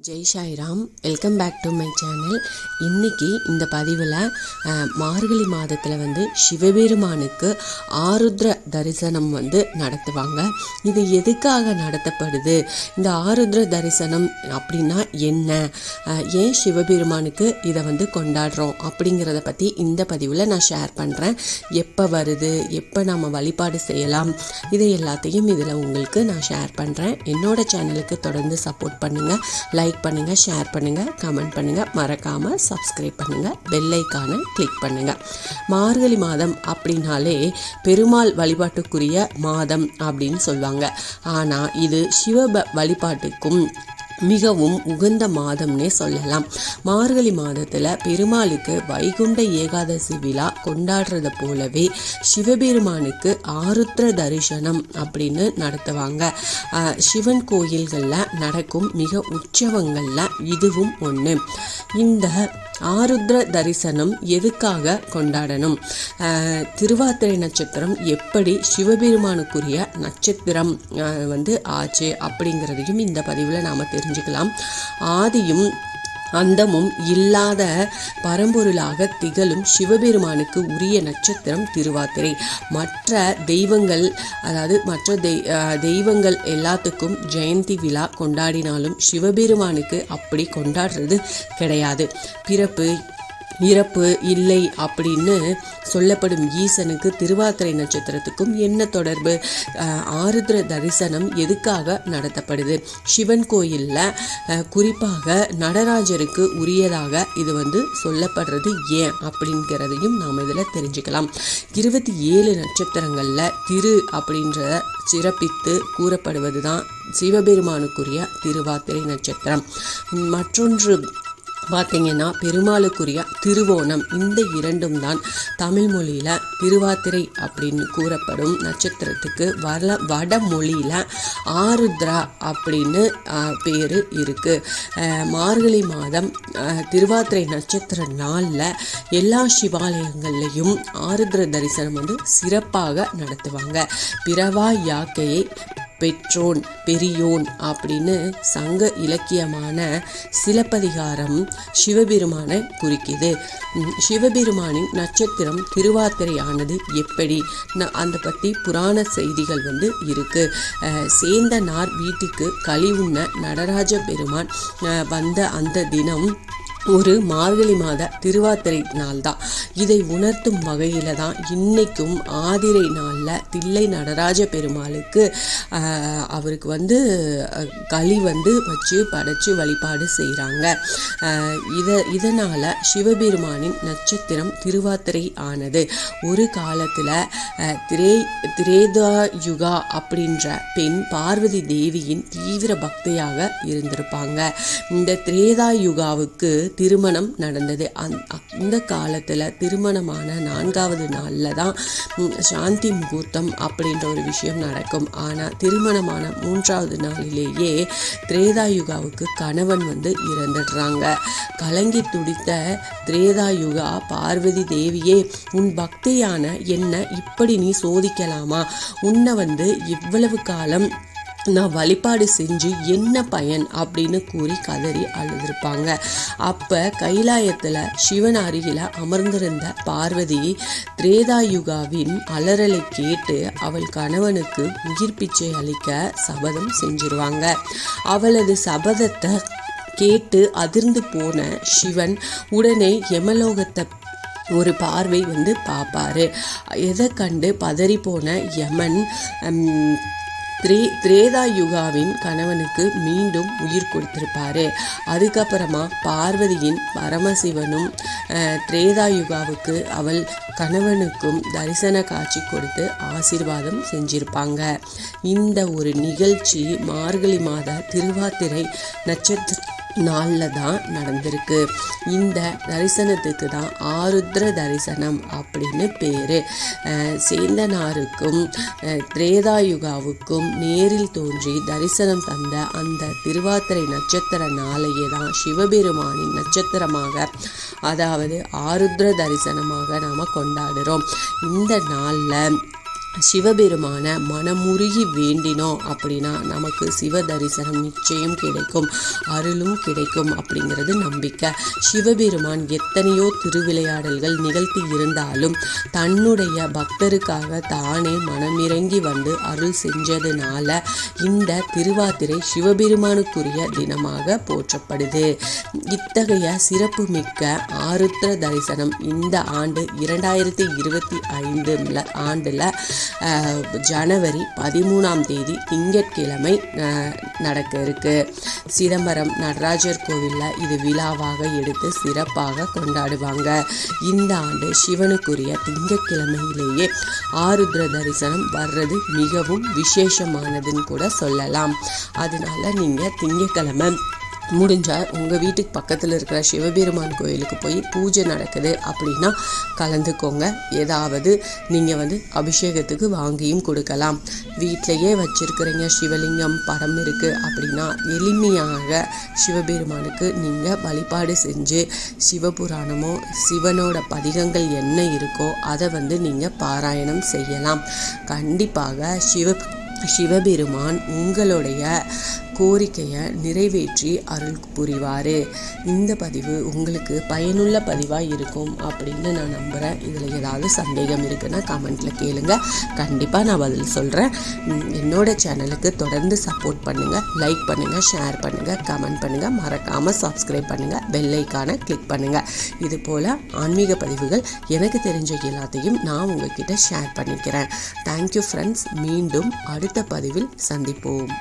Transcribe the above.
Jai Sairam. Welcome back to my channel. இன்றைக்கி இந்த பதிவில் மார்கழி மாதத்தில் சிவபெருமானுக்கு ஆருத்ர தரிசனம் நடத்துவாங்க. இது எதுக்காக நடத்தப்படுது, இந்த ஆருத்ர தரிசனம் அப்படின்னா என்ன, ஏன் சிவபெருமானுக்கு இதை கொண்டாடுறோம் அப்படிங்கிறத பற்றி இந்த பதிவில் நான் ஷேர் பண்ணுறேன். எப்போ வருது, எப்போ நம்ம வழிபாடு செய்யலாம், இதை எல்லாத்தையும் இதில் உங்களுக்கு நான் ஷேர் பண்ணுறேன். என்னோட சேனலுக்கு தொடர்ந்து சப்போர்ட் பண்ணுங்கள். லைக் பண்ணுங்க, ஷேர் பண்ணுங்க, கமெண்ட் பண்ணுங்க, மறக்காம சப்ஸ்கிரைப் பண்ணுங்க, பெல் ஐகானை கிளிக் பண்ணுங்க. மார்கழி மாதம் அப்படின்னாலே பெருமாள் வழிபாட்டுக்குரிய மாதம் அப்படின்னு சொல்லுவாங்க. ஆனா இது சிவ வழிபாட்டுக்கும் மிகவும் உகந்த மாதம்னே சொல்லலாம். மார்கழி மாதத்தில் பெருமாளுக்கு வைகுண்ட ஏகாதசி விழா கொண்டாடுறத போலவே சிவபெருமானுக்கு ஆருத்ர தரிசனம் அப்படின்னு நடத்துவாங்க. சிவன் கோயில்களில் நடக்கும் மிக உற்சவங்களில் இதுவும் ஒன்று. இந்த ஆருத்ர தரிசனம் எதுக்காக கொண்டாடணும், திருவாதிரை நட்சத்திரம் எப்படி சிவபெருமானுக்குரிய நட்சத்திரம் ஆச்சு அப்படிங்கிறதையும் இந்த பதிவில் நாம் தெரிஞ்சுக்கலாம். ஆதியும் அந்தமும் இல்லாத பரம்பொருளாக திகழும் சிவபெருமானுக்கு உரிய நட்சத்திரம் திருவாதிரை. மற்ற தெய்வங்கள், அதாவது மற்ற தெய்வங்கள் எல்லாத்துக்கும் ஜெயந்தி விழா கொண்டாடினாலும் சிவபெருமானுக்கு அப்படி கொண்டாடுறது கிடையாது. பிறப்பு இறப்பு இல்லை அப்படின்னு சொல்லப்படும் ஈசனுக்கு திருவாதிரை நட்சத்திரத்துக்கும் என்ன தொடர்பு? ஆருத்ர தரிசனம் எதுக்காக நடத்தப்படுது? சிவன் கோயிலில் குறிப்பாக நடராஜருக்கு உரியதாக இது சொல்லப்படுறது ஏன் அப்படிங்கிறதையும் நாம் இதில் தெரிஞ்சுக்கலாம். 27 நட்சத்திரங்களில் திரு அப்படின்ற சிறப்பித்து கூறப்படுவது தான் சிவபெருமானுக்குரிய திருவாதிரை நட்சத்திரம். மற்றொன்று பார்த்தீங்கன்னா பெருமாளுக்குரிய திருவோணம். இந்த இரண்டும் தான் தமிழ் மொழியில் திருவாதிரை அப்படின்னு கூறப்படும் நட்சத்திரத்துக்கு வடமொழியில் ஆருத்ரா அப்படின்னு பேர் இருக்குது. மார்கழி மாதம் திருவாதிரை நட்சத்திர நாளில் எல்லா சிவாலயங்கள்லையும் ஆருத்ர தரிசனம் சிறப்பாக நடத்துவாங்க. பிறவா யாக்கையை பெற்றோன் பெரியோன் அப்படின்னு சங்க இலக்கியமான சிலப்பதிகாரம் சிவபெருமானை குறிக்குது. சிவபெருமானின் நட்சத்திரம் திருவாதிரையானது எப்படி, அந்த பற்றி புராண செய்திகள் இருக்கு. சேந்தனார் வீட்டுக்கு களி உண்ண நடராஜ பெருமான் வந்த அந்த தினம் ஒரு மார்கழி மாத திருவாதிரை நாள் தான். இதை உணர்த்தும் வகையில் தான் இன்னைக்கும் ஆதிரை நாளில் தில்லை நடராஜ பெருமாளுக்கு அவருக்கு களி வச்சு படைச்சு வழிபாடு செய்கிறாங்க. இதனால் சிவபெருமானின் நட்சத்திரம் திருவாதிரை ஆனது. ஒரு காலத்தில் திரேதாயுகா அப்படின்ற பெண் பார்வதி தேவியின் தீவிர பக்தியாக இருந்திருப்பாங்க. இந்த திரேதாயுகாவுக்கு திருமணம் நடந்தது. அந்த காலத்தில் திருமணமான 4வது நாளில் தான் சாந்தி முகூர்த்தம் அப்படின்ற ஒரு விஷயம் நடக்கும். ஆனால் திருமணமான 3வது நாளிலேயே திரேதாயுகாவுக்கு கணவன் இறந்துடுறாங்க. கலங்கி துடித்த திரேதாயுகா பார்வதி தேவியே, உன் பக்தியான என்ன இப்படி நீ சோதிக்கலாமா? உன்னை இவ்வளவு காலம் நான் வழிபாடு செஞ்சு என்ன பயன் அப்படின்னு கூறி கதறி அழுதுருப்பாங்க. அப்போ கைலாயத்தில் சிவன் அருகில் அமர்ந்திருந்த பார்வதி திரேதாயுகாவின் அலறலை கேட்டு அவள் கணவனுக்கு உயிர் பிச்சை அளிக்க சபதம் செஞ்சிருவாங்க. அவளது சபதத்தை கேட்டு அதிர்ந்து போன சிவன் உடனே யமலோகத்தை ஒரு பார்வை பார்ப்பாரு. எதை கண்டு பதறி போன யமன் திரேதாயுகாவின் கணவனுக்கு மீண்டும் உயிர் கொடுத்திருப்பாரு. அதுக்கப்புறமா பார்வதியின் பரமசிவனும் திரேதாயுகாவுக்கு அவள் கணவனுக்கும் தரிசன காட்சி கொடுத்து ஆசீர்வாதம் செஞ்சிருப்பாங்க. இந்த ஒரு நிகழ்ச்சி மார்கழி மாத திருவாதிரை நட்சத்திர நாளில் தான் நடந்திருக்கு. இந்த தரிசனத்துக்கு தான் ஆருத்ர தரிசனம் அப்படின்னு பேர். சேந்தனாருக்கும் திரேதாயுகாவுக்கும் நேரில் தோன்றி தரிசனம் தந்த அந்த திருவாதிரை நட்சத்திர நாளையே தான் சிவபெருமானின் நட்சத்திரமாக, அதாவது ஆருத்ர தரிசனமாக நாம் கொண்டாடுறோம். இந்த நாளில் சிவபெருமான மனமுருகி வேண்டினோம் அப்படின்னா நமக்கு சிவ தரிசனம் நிச்சயம் கிடைக்கும், அருளும் கிடைக்கும் அப்படிங்கிறது நம்பிக்கை. சிவபெருமான் எத்தனையோ திருவிளையாடல்கள் நிகழ்த்தி இருந்தாலும் தன்னுடைய பக்தருக்காக தானே மனமிறங்கி வந்து அருள் செஞ்சதுனால இந்த திருவாதிரை சிவபெருமானுக்குரிய தினமாக போற்றப்படுது. இத்தகைய சிறப்பு மிக்க ஆருத்ர தரிசனம் இந்த ஆண்டு 2025 ஆண்டில் ஜனவரி 13ஆம் தேதி திங்கட்கிழமை நடக்க இருக்கு. சிதம்பரம் நடராஜர் கோவிலில் இது விழாவாக எடுத்து சிறப்பாக கொண்டாடுவாங்க. இந்த ஆண்டு சிவனுக்குரிய திங்கட்கிழமையிலேயே ஆருத்ர தரிசனம் வர்றது மிகவும் விசேஷமானதுன்னு கூட சொல்லலாம். அதனால நீங்கள் திங்கட்கிழமை முடிஞ்சால் உங்கள் வீட்டுக்கு பக்கத்தில் இருக்கிற சிவபெருமான் கோயிலுக்கு போய் பூஜை நடக்குது அப்படின்னா கலந்துக்கோங்க. ஏதாவது நீங்கள் அபிஷேகத்துக்கு வாங்கியும் கொடுக்கலாம். வீட்டிலையே வச்சுருக்கிறீங்க, சிவலிங்கம் படம் இருக்குது அப்படின்னா எளிமையாக சிவபெருமானுக்கு நீங்கள் வழிபாடு செஞ்சு சிவபுராணமோ சிவனோட பதிகங்கள் என்ன இருக்கோ அதை நீங்கள் பாராயணம் செய்யலாம். கண்டிப்பாக சிவபெருமான் உங்களுடைய கோரிக்கையை நிறைவேற்றி அருள் புரிவார். இந்த பதிவு உங்களுக்கு பயனுள்ள பதிவாக இருக்கும் அப்படின்னு நான் நம்புகிறேன். இதில் ஏதாவது சந்தேகம் இருக்குன்னா கமெண்ட்டில் கேளுங்க, கண்டிப்பாக நான் பதில் சொல்கிறேன். என்னோட சேனலுக்கு தொடர்ந்து சப்போர்ட் பண்ணுங்கள், லைக் பண்ணுங்கள், ஷேர் பண்ணுங்கள், கமெண்ட் பண்ணுங்கள், மறக்காமல் சப்ஸ்கிரைப் பண்ணுங்கள், பெல் ஐக்கானை கிளிக் பண்ணுங்கள். இது போல் ஆன்மீக பதிவுகள் எனக்கு தெரிஞ்ச எல்லாத்தையும் நான் உங்ககிட்ட ஷேர் பண்ணிக்கிறேன். Thank you friends. மீண்டும் அடுத்த பதிவில் சந்திப்போம்.